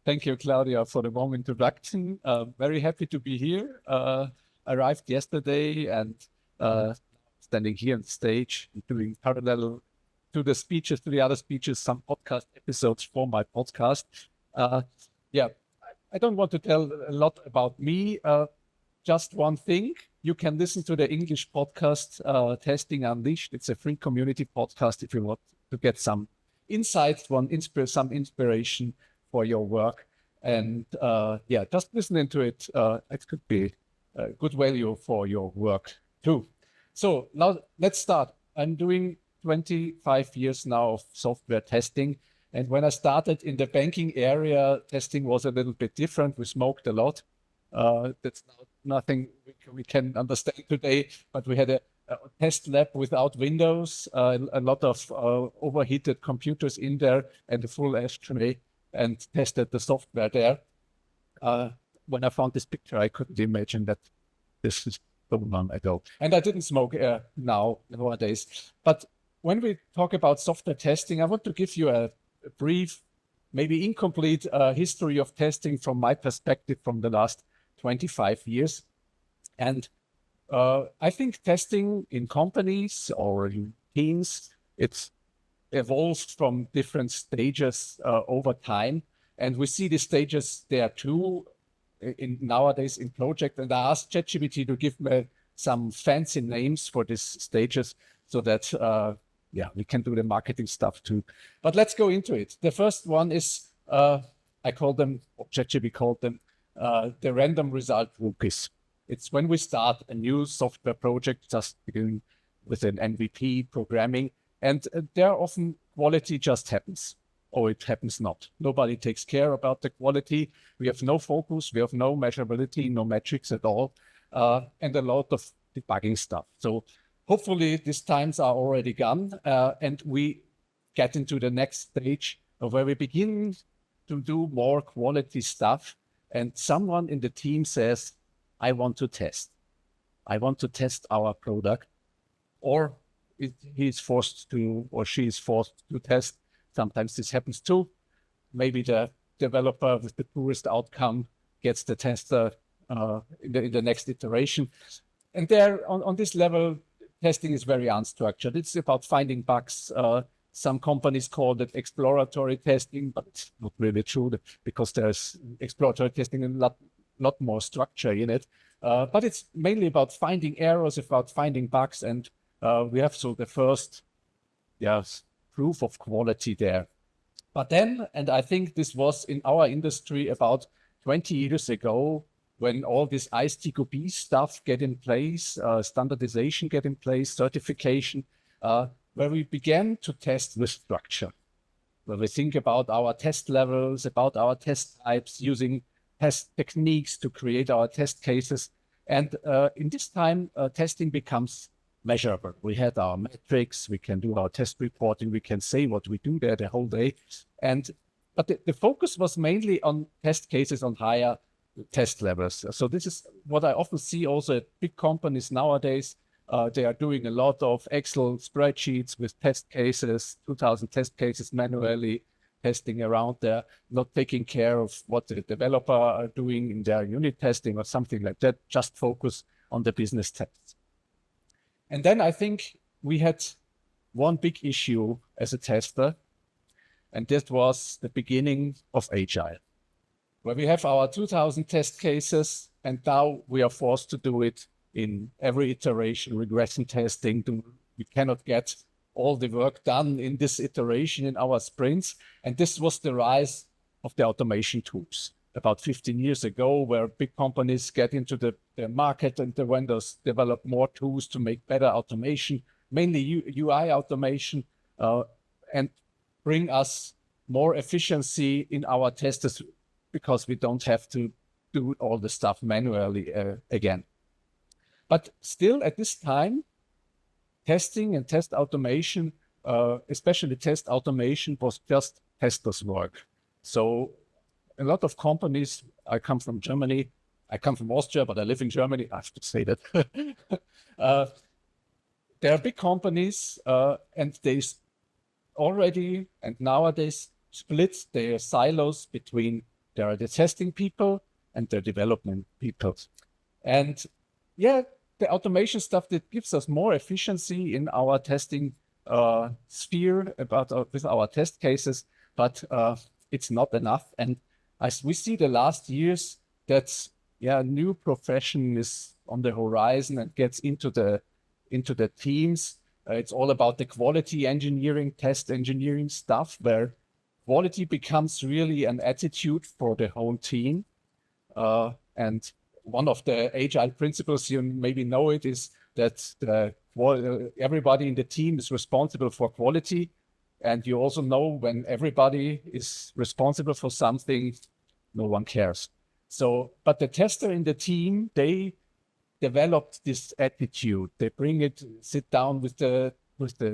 Thank you, Claudia, for the warm introduction. Very happy to be here. Arrived yesterday and standing here on stage, doing parallel to the speeches, to the other speeches, some podcast episodes for my podcast. Yeah, I don't want to tell a lot about me. Just one thing, you can listen to the English podcast, Testing Unleashed. It's a free community podcast if you want to get some insights, some inspiration for your work. And yeah, just listening to it, it could be a good value for your work too. So now let's start. I'm doing 25 years now of software testing. And when I started in the banking area, testing was a little bit different. We smoked a lot. That's nothing we can understand today, but we had a test lab without windows, a lot of overheated computers in there and a full ashtray, and tested the software there. When I found this picture, I couldn't imagine that this is so long ago. And I didn't smoke nowadays. But when we talk about software testing, I want to give you a brief, maybe incomplete history of testing from my perspective from the last 25 years. And I think testing in companies or in teams, it's evolved from different stages over time. And we see the stages there too nowadays in project. And I asked ChatGPT to give me some fancy names for these stages so that yeah, we can do the marketing stuff too. But let's go into it. The first one is, I call them, or ChatGPT called them, the random result rookies. It's when we start a new software project, just beginning with an MVP programming, and there often quality just happens, or it happens not. Nobody takes care about the quality. We have no focus, we have no measurability, no metrics at all, and a lot of debugging stuff. So hopefully these times are already gone, and we get into the next stage of where we begin to do more quality stuff. And someone in the team says, I want to test. I want to test our product. Or he is forced to, or she is forced to test. Sometimes this happens too. Maybe the developer with the poorest outcome gets the tester in the next iteration. And there, on this level, testing is very unstructured. It's about finding bugs. Some companies call it exploratory testing, but it's not really true because there's exploratory testing and a lot more structure in it. But it's mainly about finding errors, about finding bugs, and we have so the first proof of quality there. But then, and I think this was in our industry about 20 years ago, when all this ISTQB stuff get in place, standardization get in place, certification, where we began to test with structure, where we think about our test levels, about our test types, using test techniques to create our test cases. And in this time, testing becomes measurable. We had our metrics, we can do our test reporting, we can say what we do there the whole day. But the focus was mainly on test cases on higher test levels. So this is what I often see also at big companies nowadays. They are doing a lot of Excel spreadsheets with test cases, 2,000 test cases manually testing around there, not taking care of what the developer are doing in their unit testing or something like that, just focus on the business tests. And then I think we had one big issue as a tester, and that was the beginning of agile, where we have our 2,000 test cases, and now we are forced to do it in every iteration, regression testing. We cannot get all the work done in this iteration in our sprints. And this was the rise of the automation tools about 15 years ago, where big companies get into the market and the vendors develop more tools to make better automation, mainly UI automation, and bring us more efficiency in our tests because we don't have to do all the stuff manually again. But still at this time, testing and test automation, especially test automation, was just testers' work. So a lot of companies, I come from Germany, I come from Austria, but I live in Germany. I have to say that. There are big companies, and they already and nowadays split their silos between there are the testing people and the development people. And yeah, the automation stuff that gives us more efficiency in our testing sphere with our test cases, but it's not enough. And as we see the last years that new profession is on the horizon and gets into the teams. It's all about the quality engineering, test engineering stuff, where quality becomes really an attitude for the whole team. And one of the agile principles, you maybe know it, is that everybody in the team is responsible for quality. And you also know when everybody is responsible for something, no one cares. So, but the tester in the team, they developed this attitude. They sit down with the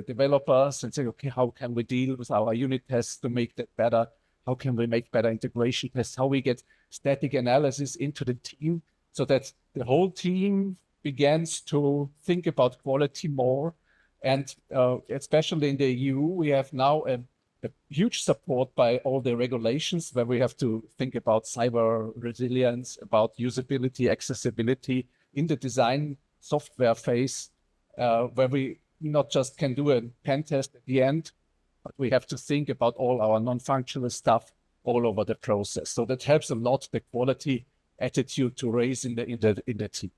developers and say, okay, how can we deal with our unit tests to make that better? How can we make better integration tests? How we get static analysis into the team so that the whole team begins to think about quality more. And especially in the EU, we have now a huge support by all the regulations where we have to think about cyber resilience, about usability, accessibility in the design software phase, where we not just can do a pen test at the end, but we have to think about all our non-functional stuff all over the process. So that helps a lot the quality attitude to raise in the team.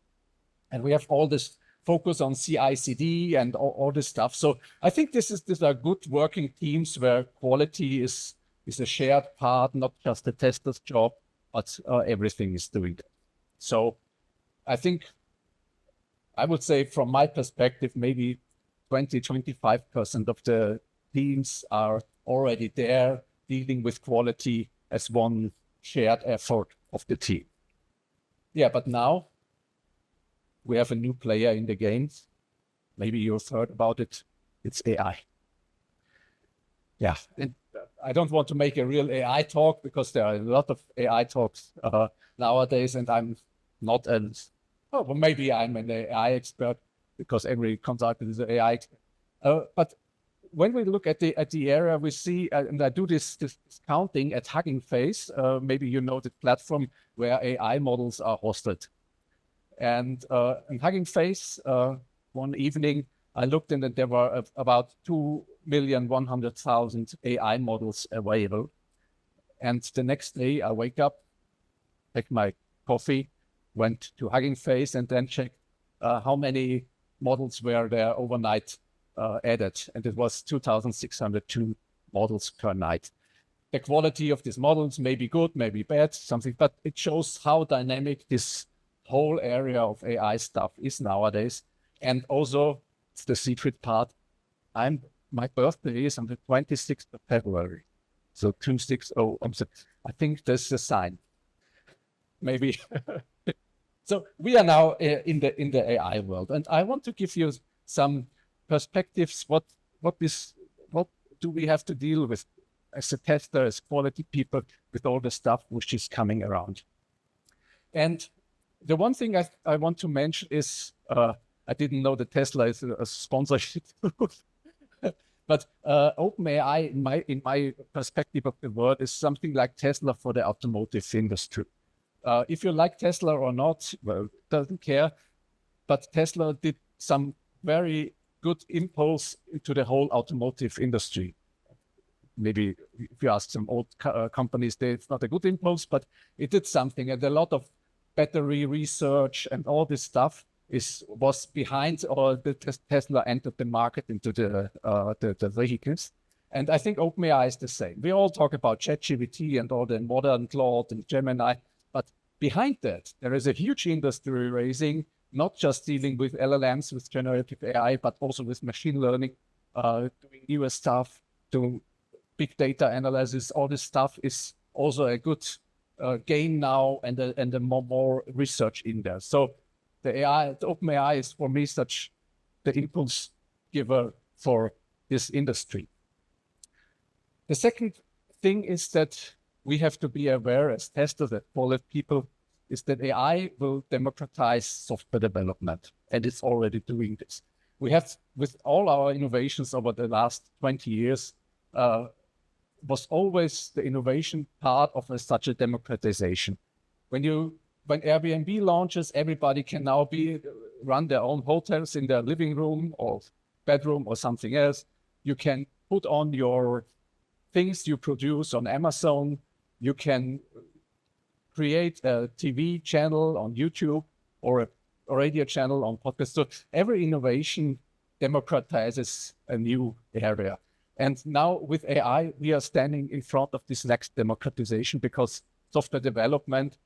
And we have all this focus on CI/CD and all this stuff. So I think these are good working teams where quality is a shared part, not just the tester's job, but everything is doing that. So I think I would say from my perspective, maybe 20-25% of the teams are already there dealing with quality as one shared effort of the team. Yeah, but now we have a new player in the game. Maybe you've heard about it. It's AI. Yeah, and I don't want to make a real AI talk because there are a lot of AI talks nowadays, and I'm not well, maybe I'm an AI expert because every consultant is an AI expert. But when we look at the area, we see, and I do this counting at Hugging Face. Maybe you know the platform where AI models are hosted. And in Hugging Face, one evening, I looked in and there were about 2,100,000 AI models available. And the next day, I wake up, take my coffee, went to Hugging Face, and then checked how many models were there overnight added. And it was 2,602 models per night. The quality of these models may be good, may be bad, something, but it shows how dynamic this whole area of AI stuff is nowadays. And also, it's the secret part. My birthday is on the 26th of February. So 260, I think that's a sign. Maybe. So we are now in the AI world, and I want to give you some perspectives. What do we have to deal with as a tester, as quality people, with all the stuff which is coming around? And the one thing I want to mention is I didn't know that Tesla is a sponsorship. But OpenAI, in my perspective of the world, is something like Tesla for the automotive industry. If you like Tesla or not, well, doesn't care. But Tesla did some very good impulse into the whole automotive industry. Maybe if you ask some old companies, it's not a good impulse, but it did something. And a lot of battery research and all this stuff was behind, or the Tesla entered the market into the vehicles. And I think OpenAI is the same. We all talk about ChatGPT and all the modern Claude and Gemini, but behind that, there is a huge industry raising, not just dealing with LLMs, with generative AI, but also with machine learning, doing newer stuff, doing big data analysis. All this stuff is also a good gain now, and the more research in there. So the OpenAI is for me such the impulse giver for this industry. The second thing is that we have to be aware as testers, as quality people, is that AI will democratize software development, and it's already doing this. We have, with all our innovations over the last 20 years, was always the innovation part of such a democratization. When Airbnb launches, everybody can now run their own hotels in their living room or bedroom or something else. You can put on your things you produce on Amazon. You can create a TV channel on YouTube or a radio channel on podcast. So every innovation democratizes a new area. And now with AI, we are standing in front of this next democratization, because software development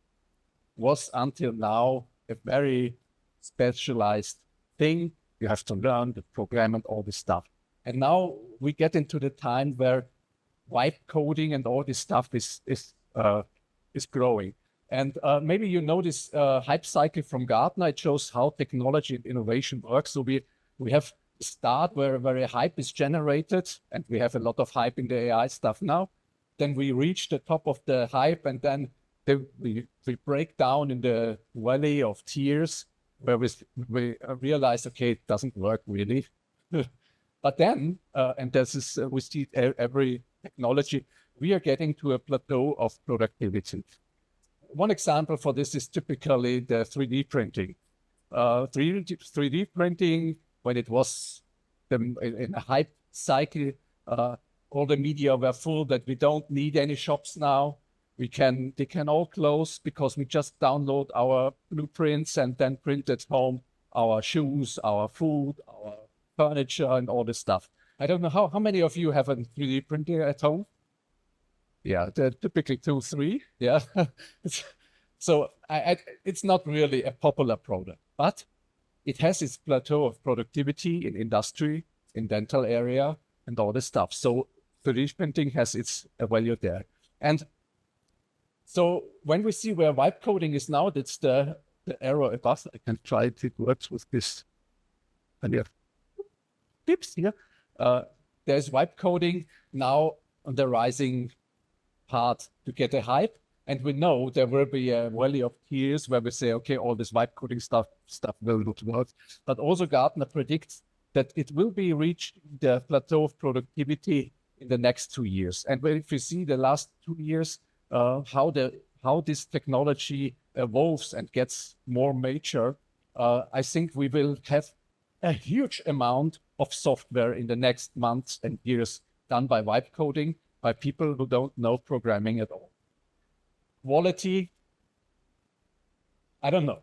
was until now a very specialized thing. You have to learn the program and all this stuff. And now we get into the time where vibe coding and all this stuff is growing. And maybe you know this hype cycle from Gartner. It shows how technology and innovation works. So we have a start where a hype is generated, and we have a lot of hype in the AI stuff now. Then we reach the top of the hype, and then we break down in the valley of tears, where we realize, okay, it doesn't work really. But then, and this is, we see every technology, we are getting to a plateau of productivity. One example for this is typically the 3D printing. 3D printing, when it was in a hype cycle, all the media were full that we don't need any shops now. They can all close because we just download our blueprints and then print at home our shoes, our food, our furniture, and all this stuff. I don't know how many of you have a 3D printer at home? Yeah, they're typically 2, 3. Yeah. So it's not really a popular product, but it has its plateau of productivity in industry, in dental area, and all this stuff. So 3D printing has its value there. And so when we see where vibe coding is now, that's the arrow above. I can try it. It works with this. And you have tips here. There's vibe coding now on the rising part to get a hype. And we know there will be a valley of tears where we say, okay, all this vibe coding stuff will not work. But also Gartner predicts that it will be reached the plateau of productivity in the next 2 years. And if you see the last 2 years, how this technology evolves and gets more mature, I think we will have a huge amount of software in the next months and years done by vibe coding, by people who don't know programming at all. Quality, I don't know.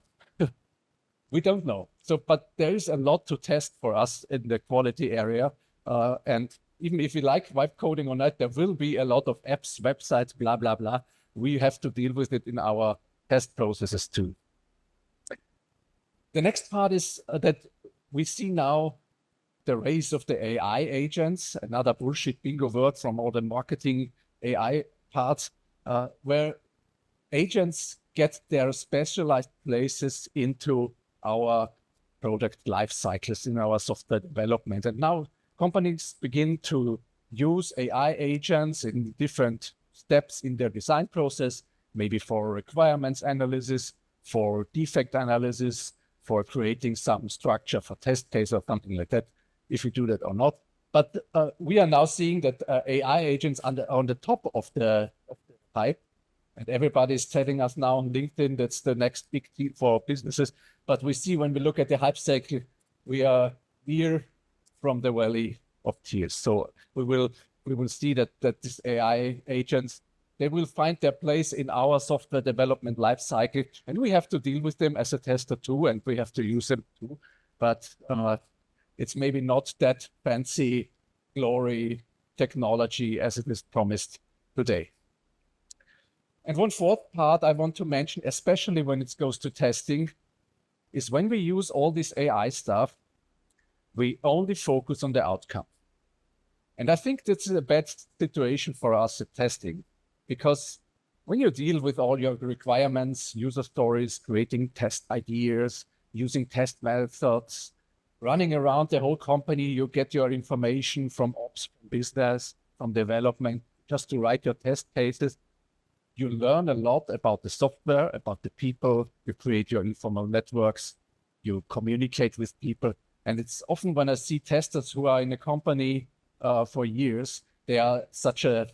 We don't know. So, but there is a lot to test for us in the quality area. And even if you like vibe coding or not, there will be a lot of apps, websites, blah, blah, blah. We have to deal with it in our test processes too. The next part is that we see now the rise of the AI agents, another bullshit bingo word from all the marketing AI parts, where agents get their specialized places into our product life cycles in our software development. And now companies begin to use AI agents in different steps in their design process, maybe for requirements analysis, for defect analysis, for creating some structure for test case or something like that, if we do that or not. But we are now seeing that AI agents on the top of the hype, and everybody is telling us now on LinkedIn that's the next big thing for businesses. But we see when we look at the hype cycle, we are near from the valley of tears. So we will see that these AI agents, they will find their place in our software development life cycle, and we have to deal with them as a tester too, and we have to use them too. But it's maybe not that fancy glory technology as it is promised today. And one fourth part I want to mention, especially when it goes to testing, is when we use all this AI stuff, we only focus on the outcome. And I think that's a bad situation for us at testing, because when you deal with all your requirements, user stories, creating test ideas, using test methods, running around the whole company, you get your information from ops, from business, from development, just to write your test cases. you learn a lot about the software, about the people, you create your informal networks, you communicate with people. And it's often when I see testers who are in a company for years, they are such a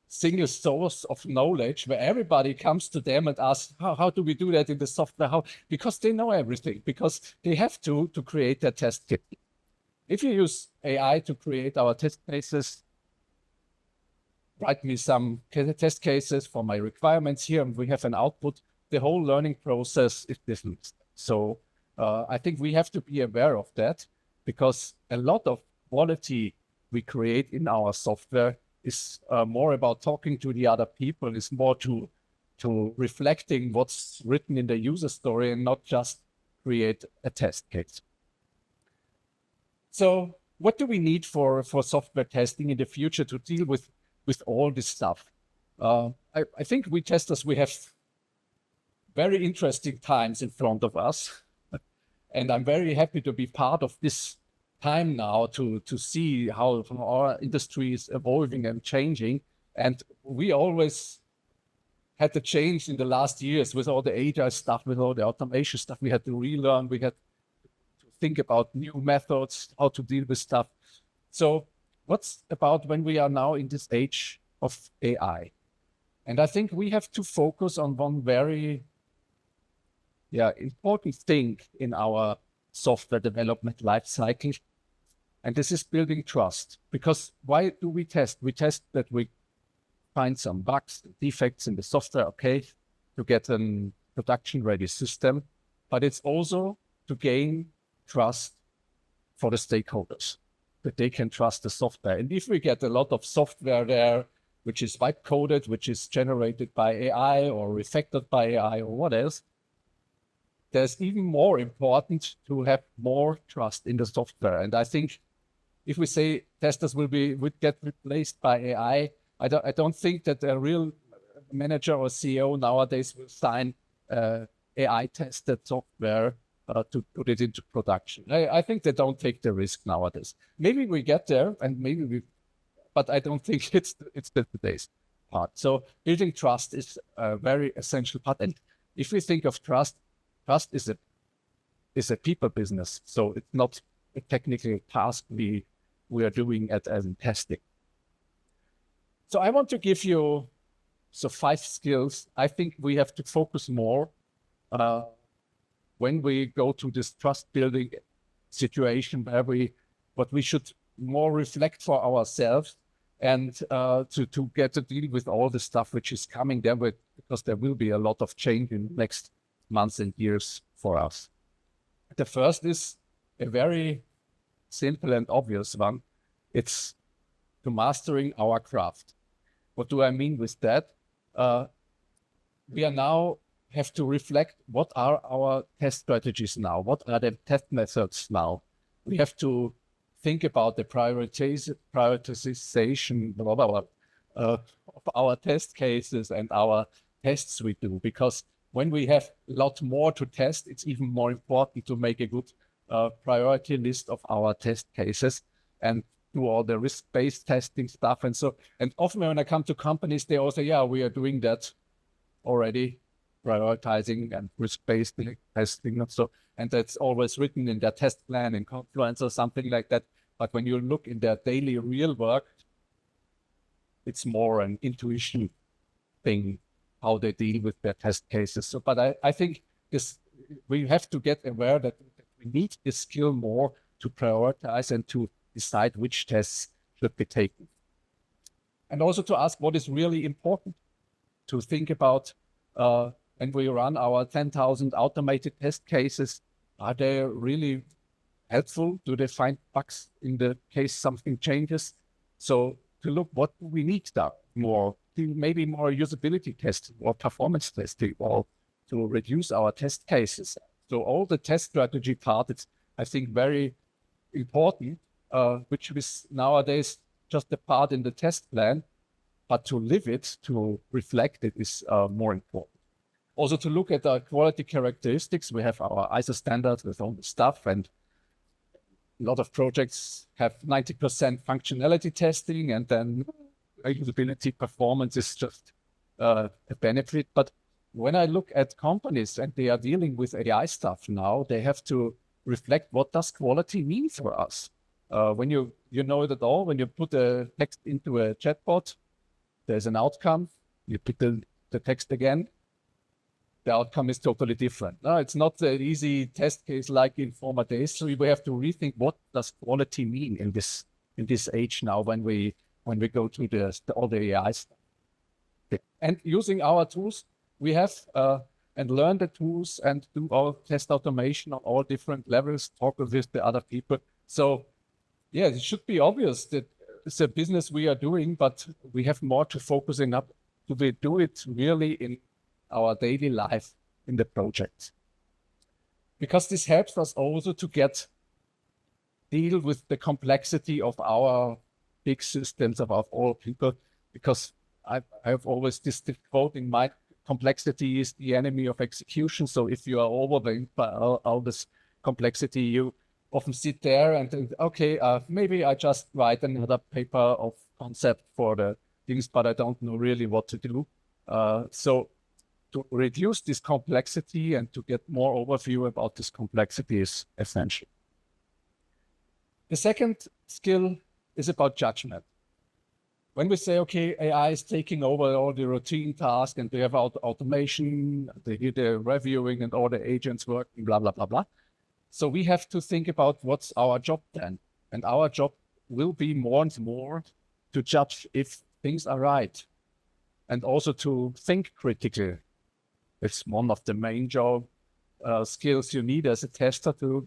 single source of knowledge where everybody comes to them and asks, how do we do that in the software? How? Because they know everything, because they have to create their test kit. If you use AI to create our test cases, write me some test cases for my requirements here, and we have an output. The whole learning process is different. So I think we have to be aware of that, because a lot of quality we create in our software is more about talking to the other people, is more to reflecting what's written in the user story and not just create a test case. So what do we need for software testing in the future to deal with all this stuff? I think we testers, we have very interesting times in front of us. And I'm very happy to be part of this time now to see how our industry is evolving and changing. And we always had the change in the last years with all the agile stuff, with all the automation stuff. We had to relearn, we had to think about new methods, how to deal with stuff. So what's about when we are now in this age of AI? And I think we have to focus on one very important thing in our software development life cycle. And this is building trust. Because why do we test? We test that we find some bugs, defects in the software, okay, to get a production-ready system. But it's also to gain trust for the stakeholders, that they can trust the software. And if we get a lot of software there, which is byte-coded, which is generated by AI or refactored by AI or what else, there's even more important to have more trust in the software. And I think if we say testers would get replaced by AI, I don't think that a real manager or CEO nowadays will sign AI tested software to put it into production. I think they don't take the risk nowadays. Maybe we get there, and but I don't think it's today's part. So building trust is a very essential part. And if we think of trust is a people business. So it's not a technical task we are doing as in testing. So I want to give you 5 skills. I think we have to focus more when we go to this trust building situation where what we should more reflect for ourselves and to get to deal with all the stuff which is coming there because there will be a lot of change in the next months and years for us. The first is a very simple and obvious one. It's to mastering our craft. What do I mean with that? We are now have to reflect what are our test strategies now? What are the test methods now? We have to think about the prioritization of our test cases and our tests we do, because when we have a lot more to test, it's even more important to make a good priority list of our test cases and do all the risk-based testing stuff. And often when I come to companies, they also, we are doing that already, prioritizing and risk-based testing. And that's always written in their test plan in Confluence or something like that. But when you look in their daily real work, it's more an intuition thing, how they deal with their test cases. So, but I think we have to get aware that we need this skill more to prioritize and to decide which tests should be taken. And also to ask what is really important, to think about when we run our 10,000 automated test cases, are they really helpful? Do they find bugs in the case something changes? So to look what we need there more, maybe more usability testing or performance testing, or to reduce our test cases. So all the test strategy part, it's, I think, very important, which is nowadays just a part in the test plan, but to live it, to reflect it is more important. Also to look at our quality characteristics. We have our ISO standards with all the stuff, and a lot of projects have 90% functionality testing, and then usability performance is just a benefit. But when I look at companies and they are dealing with AI stuff now, they have to reflect what does quality mean for us. When you know it at all, when you put a text into a chatbot, there's an outcome. You put the text again, the outcome is totally different. No, it's not an easy test case like in former days. So we have to rethink what does quality mean in this age now when we go to all the AI stuff. Okay. And using our tools, we have and learn the tools and do our test automation on all different levels, talk with the other people. So yeah, it should be obvious that it's a business we are doing, but we have more to focusing up to do it really in our daily life in the project. Because this helps us also to deal with the complexity of our big systems of all people, because I have always this quote in mind: complexity is the enemy of execution. So if you are overwhelmed by all this complexity, you often sit there and think, okay, maybe I just write another paper of concept for the things, but I don't know really what to do. So to reduce this complexity and to get more overview about this complexity is essential. The second skill is about judgment. When we say, okay, AI is taking over all the routine tasks and we have automation, the reviewing and all the agents working, blah, blah, blah, blah. So we have to think about what's our job then. And our job will be more and more to judge if things are right and also to think critically. It's one of the main job skills you need as a tester, to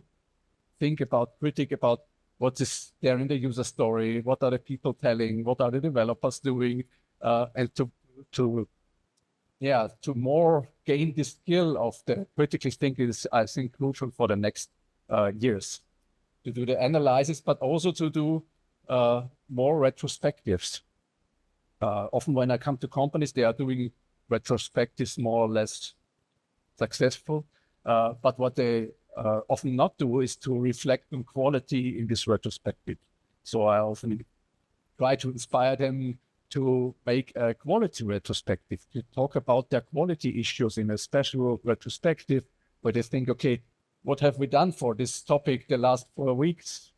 think about, critic about what is there in the user story, what are the people telling, what are the developers doing, and to more gain the skill of the critical thinking is, I think, crucial for the next years, to do the analysis, but also to do more retrospectives. Often when I come to companies, they are doing retrospectives more or less successful, but what they often not do is to reflect on quality in this retrospective. So I often try to inspire them to make a quality retrospective, to talk about their quality issues in a special retrospective, where they think, okay, what have we done for this topic the last 4 weeks?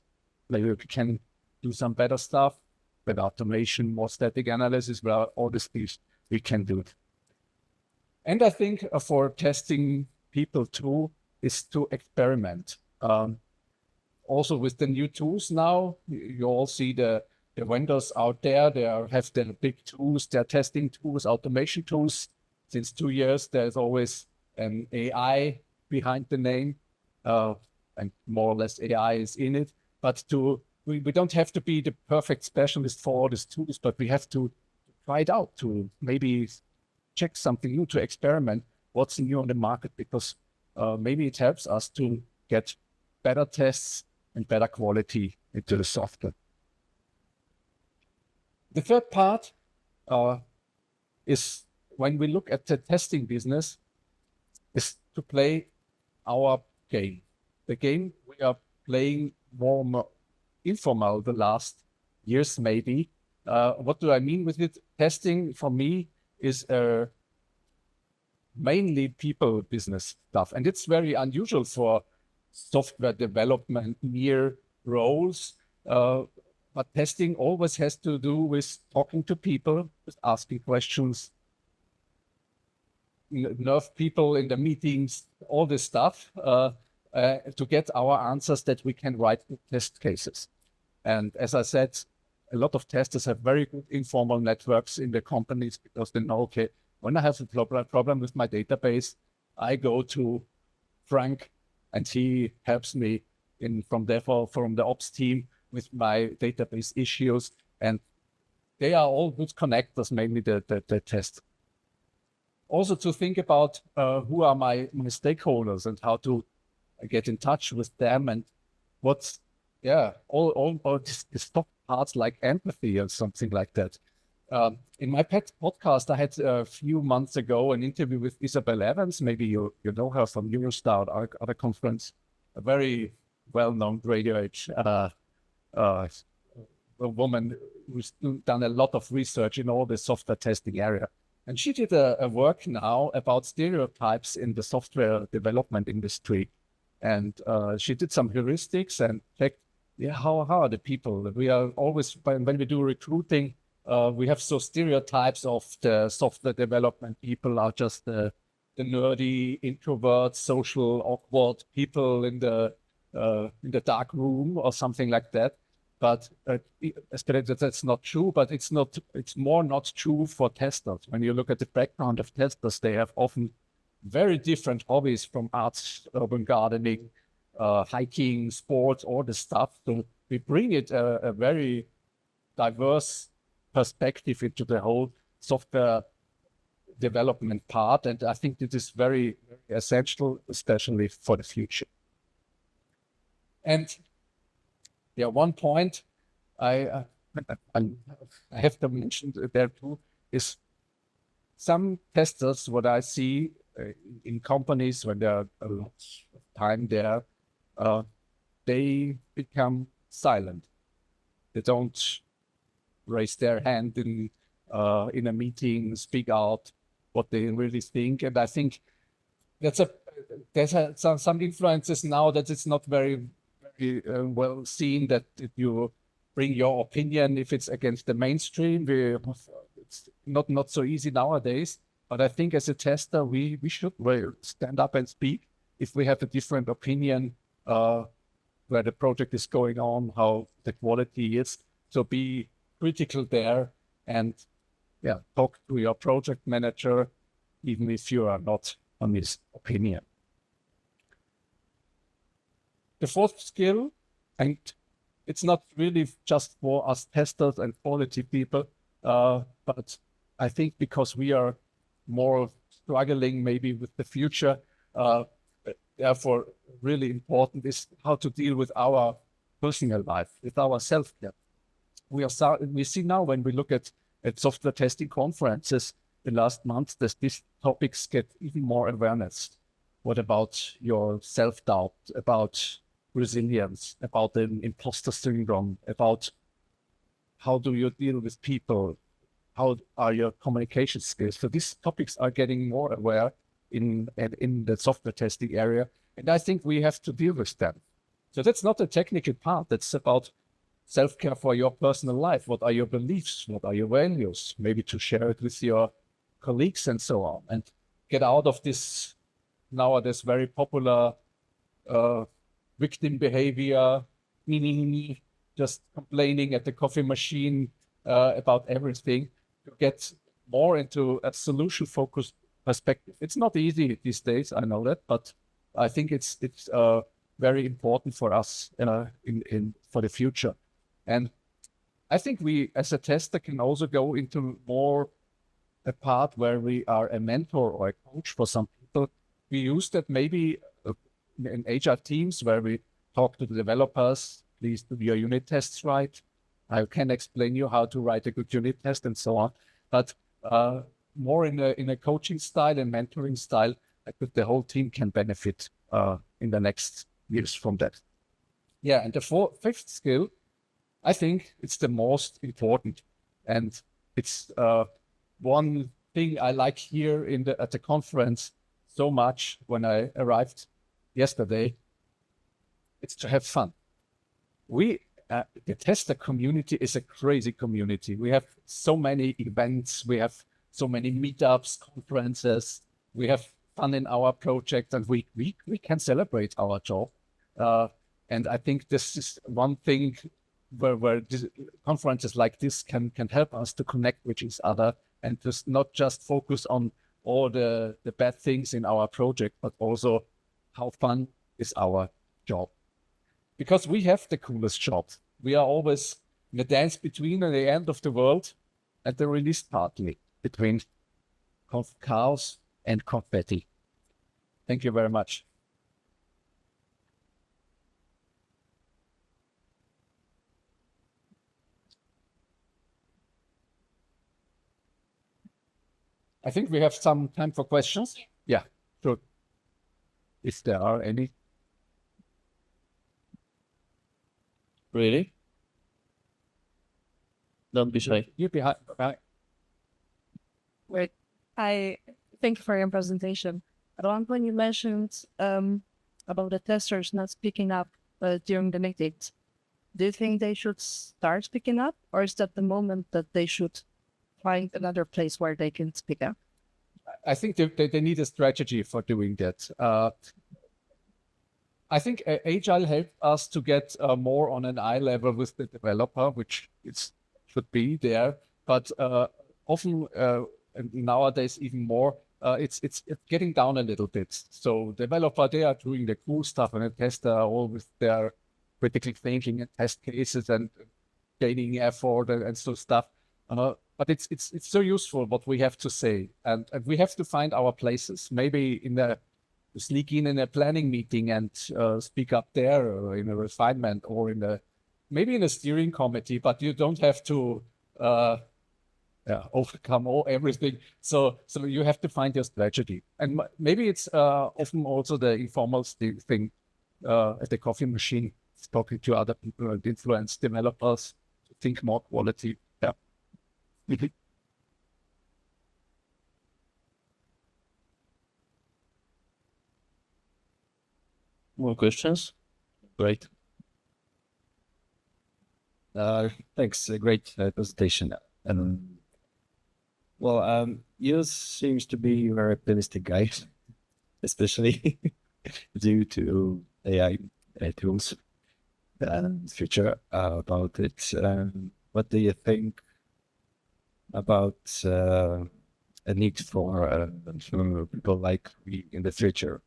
Maybe we can do some better stuff with automation, more static analysis, where all these things we can do. And I think for testing people too, is to experiment. Also with the new tools now, you all see the vendors out there, they have their big tools, their testing tools, automation tools. Since 2 years, there's always an AI behind the name, and more or less AI is in it. But we don't have to be the perfect specialist for all these tools, but we have to try it out, to maybe check something new, to experiment what's new on the market, because maybe it helps us to get better tests and better quality into the software. The third part is, when we look at the testing business, is to play our game. The game we are playing more informal the last years, maybe. What do I mean with it? Testing for me is mainly people business stuff. And it's very unusual for software development near roles. But testing always has to do with talking to people, with asking questions, nerve people in the meetings, all this stuff, to get our answers that we can write test cases. And as I said, a lot of testers have very good informal networks in the companies, because they know, okay, when I have a problem with my database, I go to Frank and he helps me from the ops team with my database issues. And they are all good connectors, mainly the test. Also to think about who are my stakeholders and how to get in touch with them, and what's, all these top parts like empathy or something like that. In my pet podcast, I had a few months ago an interview with Isabel Evans. Maybe you know her from Eurostar, our other conference, a very well-known radio age a woman who's done a lot of research in all the software testing area. And she did a work now about stereotypes in the software development industry. And she did some heuristics and checked, yeah, how are the people? We are always, when we do recruiting, we have so stereotypes of the software development people are just the nerdy, introvert, social, awkward people in the dark room or something like that. But that's not true. But it's more not true for testers. When you look at the background of testers, they have often very different hobbies, from arts, urban gardening, hiking, sports, all the stuff. So we bring it a very diverse perspective into the whole software development part. And I think this is very, very essential, especially for the future. And yeah, one point I have to mention there too is some testers, what I see in companies when they're a lot of time there, they become silent. They don't raise their hand in a meeting, speak out what they really think. And I think there's some influences now that it's not very well seen that if you bring your opinion, if it's against the mainstream, it's not so easy nowadays. But I think as a tester, we should stand up and speak if we have a different opinion where the project is going on, how the quality is. So be critical there and talk to your project manager, even if you are not on his opinion. The fourth skill, and it's not really just for us testers and quality people, but I think because we are more struggling maybe with the future, therefore really important is how to deal with our personal life, with our self-care. We see now when we look at software testing conferences the last months, that these topics get even more awareness. What about your self-doubt, about resilience, about the imposter syndrome, about how do you deal with people, how are your communication skills? So these topics are getting more aware in the software testing area, and I think we have to deal with them. So that's not a technical part. That's about self-care for your personal life. What are your beliefs? What are your values? Maybe to share it with your colleagues and so on, and get out of this nowadays very popular victim behavior, just complaining at the coffee machine about everything, to get more into a solution-focused perspective. It's not easy these days, I know that, but I think it's very important for us for the future. And I think we, as a tester, can also go into more a part where we are a mentor or a coach for some people. We use that maybe in agile teams where we talk to the developers, please do your unit tests right. I can explain you how to write a good unit test and so on. But more in a coaching style and mentoring style, I think the whole team can benefit in the next years from that. Yeah, and the fifth skill, I think it's the most important. And it's one thing I like here at the conference so much when I arrived yesterday. It's to have fun. The tester community is a crazy community. We have so many events, we have so many meetups, conferences, we have fun in our project, and we can celebrate our job. And I think this is one thing where conferences like this can help us to connect with each other and just not just focus on all the bad things in our project, but also how fun is our job. Because we have the coolest job. We are always in a dance between the end of the world and the release party, between chaos and confetti. Thank you very much. I think we have some time for questions. Yeah, sure. If there are any. Really? Don't be shy. You behind. Wait. Hi, thank you for your presentation. At one point you mentioned about the testers not speaking up during the meetings. Do you think they should start speaking up, or is that the moment that they should find another place where they can speak up? I think they need a strategy for doing that. I think agile helped us to get more on an eye level with the developer, which it should be there. But often and nowadays even more, it's getting down a little bit. So developer, they are doing the cool stuff, and the tester are all with their critical thinking and test cases and gaining effort and so stuff. But it's so useful what we have to say, and we have to find our places. Maybe in the sneak in a planning meeting and speak up there, or in a refinement, or maybe in a steering committee. But you don't have to overcome everything. So you have to find your strategy, and maybe it's often also the informal thing at the coffee machine, talking to other people and influence developers to think more quality. Yeah. More questions? Great. Thanks. A great presentation. You seems to be a very optimistic guy, especially due to AI tools and future about it. What do you think about a need for people like we in the future,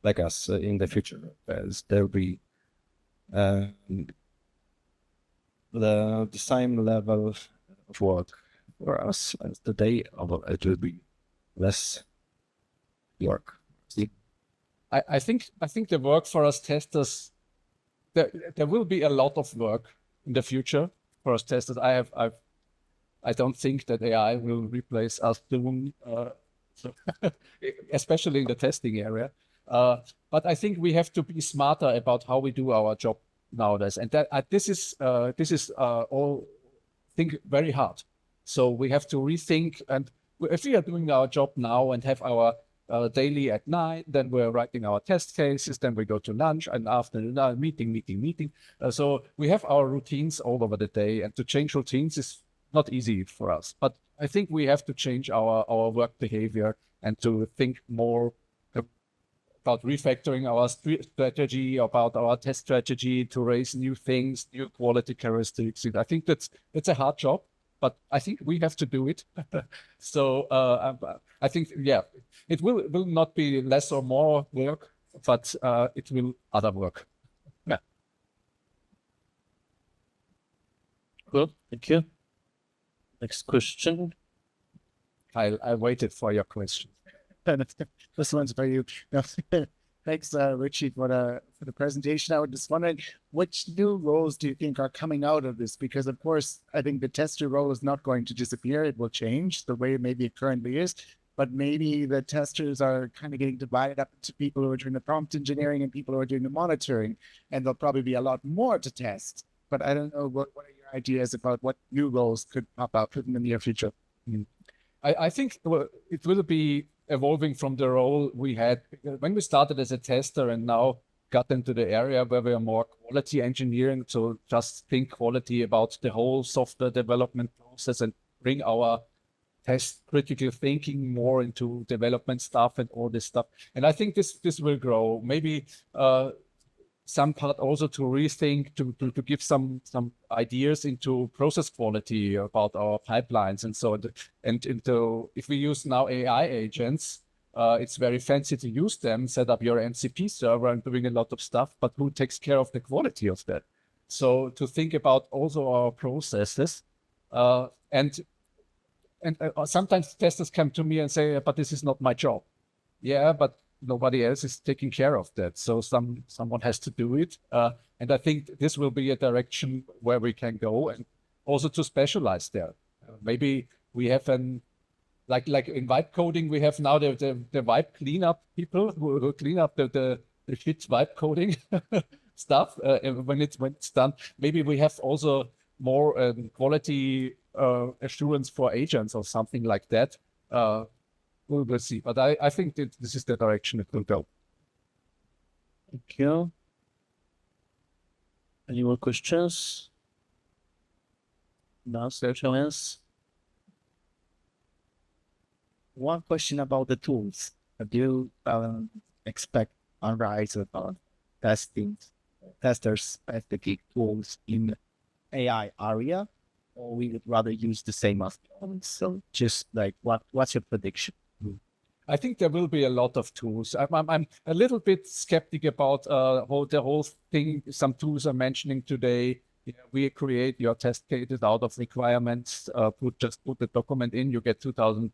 like us in the future, as there will be the same level of work for us as today, although it will be less work. I think the work for us testers, there will be a lot of work in the future for us testers. I don't think that AI will replace us soon, especially in the testing area. But I think we have to be smarter about how we do our job nowadays, and that this is all think very hard. So we have to rethink, and if we are doing our job now and have our daily at night, then we're writing our test cases, then we go to lunch, and after meeting. So we have our routines all over the day, and to change routines is not easy for us. But I think we have to change our work behavior and to think more about refactoring our strategy, about our test strategy, to raise new things, new quality characteristics. I think that's a hard job, but I think we have to do it. So I think, yeah, it will not be less or more work, but it will other work. Yeah. Cool, thank you. Next question. I waited for your question. This one's for you. Thanks, Richie, for the presentation. I was just wondering, which new roles do you think are coming out of this? Because, of course, I think the tester role is not going to disappear. It will change the way maybe it currently is. But maybe the testers are kind of getting divided up into people who are doing the prompt engineering and people who are doing the monitoring. And there'll probably be a lot more to test. But I don't know, what are your ideas about what new roles could pop up in the near future? I think it will be evolving from the role we had when we started as a tester, and now got into the area where we are more quality engineering. So just think quality about the whole software development process and bring our test critical thinking more into development stuff and all this stuff. And I think this will grow. Maybe some part also to rethink, to give some ideas into process quality about our pipelines and so on. And into, if we use now AI agents, it's very fancy to use them, set up your MCP server and doing a lot of stuff, but who takes care of the quality of that? So to think about also our processes, and sometimes testers come to me and say, but this is not my job. Yeah, but nobody else is taking care of that. So someone has to do it. And I think this will be a direction where we can go, and also to specialize there. Maybe we have like in vibe coding, we have now the vibe cleanup people who clean up the shit vibe coding stuff when it's done. Maybe we have also more quality assurance for agents or something like that. we'll see. But I think that this is the direction it will go. Thank you. Any more questions? Last chance. One question about the tools. Do you expect a rise of testers specific tools in AI area, or we would rather use the same as so just like what's your prediction? I think there will be a lot of tools. I'm a little bit skeptic about the whole thing. Some tools are mentioning today. We create your test cases out of requirements. Just put the document in. You get 2,000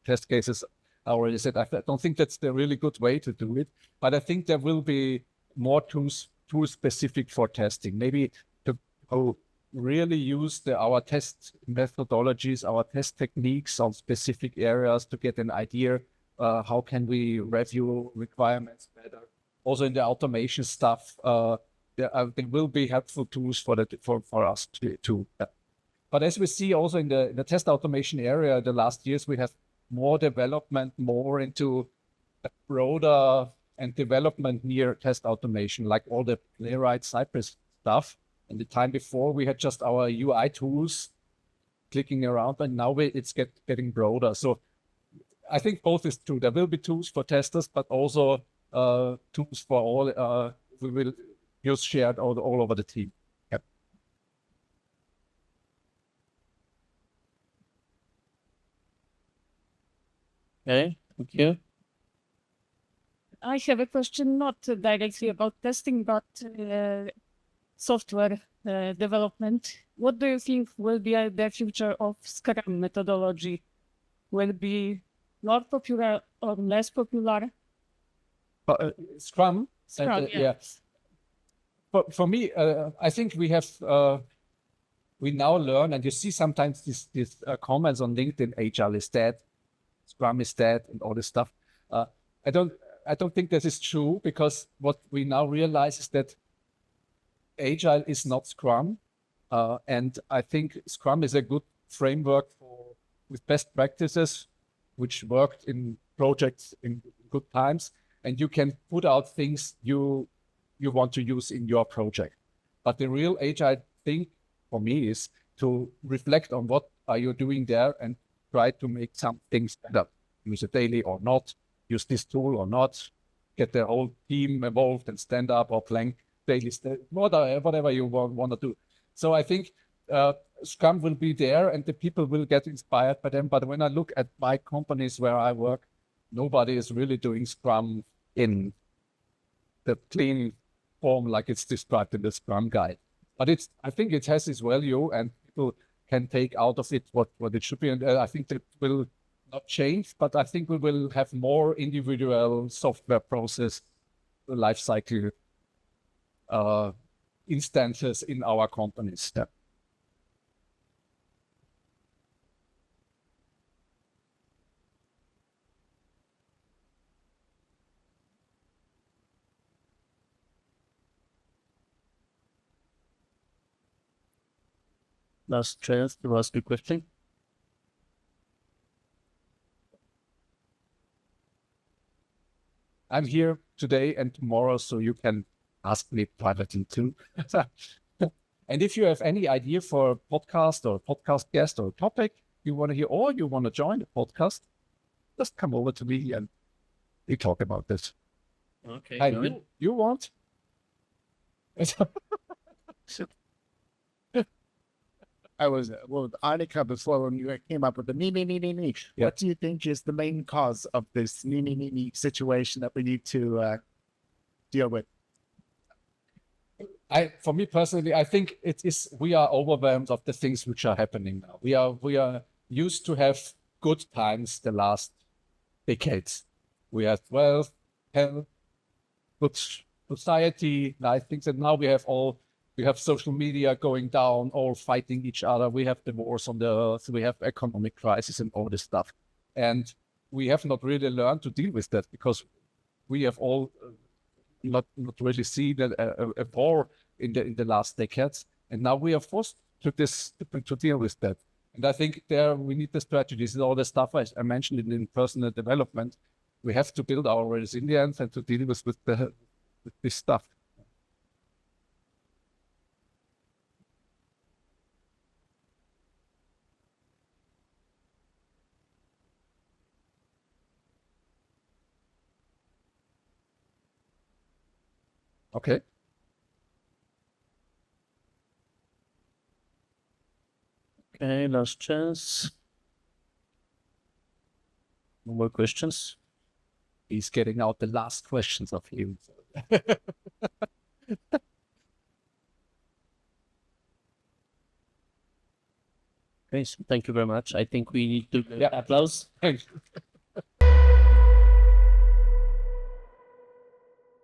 test cases. I already said I don't think that's the really good way to do it. But I think there will be more tools specific for testing. Maybe to really use our test methodologies, our test techniques on specific areas to get an idea how can we review requirements better. Also in the automation stuff, there will be helpful tools for us to. But as we see also in the test automation area, the last years we have more development, more into broader and development near test automation, like all the Playwright, Cypress stuff. And the time before, we had just our UI tools clicking around, and now it's getting broader. So I think both is true. There will be tools for testers, but also tools for all. We will use shared all over the team. Yep. Okay, thank you. I have a question not directly about testing, but software development. What do you think will be the future of Scrum methodology? Will it be more popular or less popular? Scrum? Scrum, yeah. yes. For me, I think we now learn, and you see sometimes these comments on LinkedIn, agile is dead, Scrum is dead, and all this stuff. I don't think this is true, because what we now realize is that agile is not Scrum, and I think Scrum is a good framework with best practices, which worked in projects in good times, and you can put out things you want to use in your project. But the real agile thing for me is to reflect on what are you doing there and try to make some things better. Use it daily or not, use this tool or not, get the whole team involved and stand up or plank daily, whatever you want to do. So I think Scrum will be there and the people will get inspired by them. But when I look at my companies where I work, nobody is really doing Scrum in the clean form like it's described in the Scrum guide. But I think it has its value and people can take out of it what it should be. And I think that will not change, but I think we will have more individual software process lifecycle instances in our companies. Yeah. Last chance to ask a question. I'm here today and tomorrow, so you can ask me privately too. And if you have any idea for a podcast or a podcast guest or a topic you want to hear, or you want to join the podcast, just come over to me and we talk about this. Okay. And you want? I was with Annika before when you came up with the me. Yeah. What do you think is the main cause of this me situation that we need to deal with? For me personally, I think we are overwhelmed of the things which are happening now. We are used to have good times the last decades. We had wealth, health, good society, nice things, and now we have social media going down, all fighting each other. We have the wars on the earth. We have economic crisis and all this stuff. And we have not really learned to deal with that because we have all not really seen a war in the last decades. And now we are forced to deal with that. And I think there we need the strategies and all the stuff I mentioned in personal development. We have to build our resilience and to deal with this stuff. Okay. Okay, last chance. No more questions? He's getting out the last questions of you. Okay, so thank you very much. I think we need to Yeah. applause. Thanks.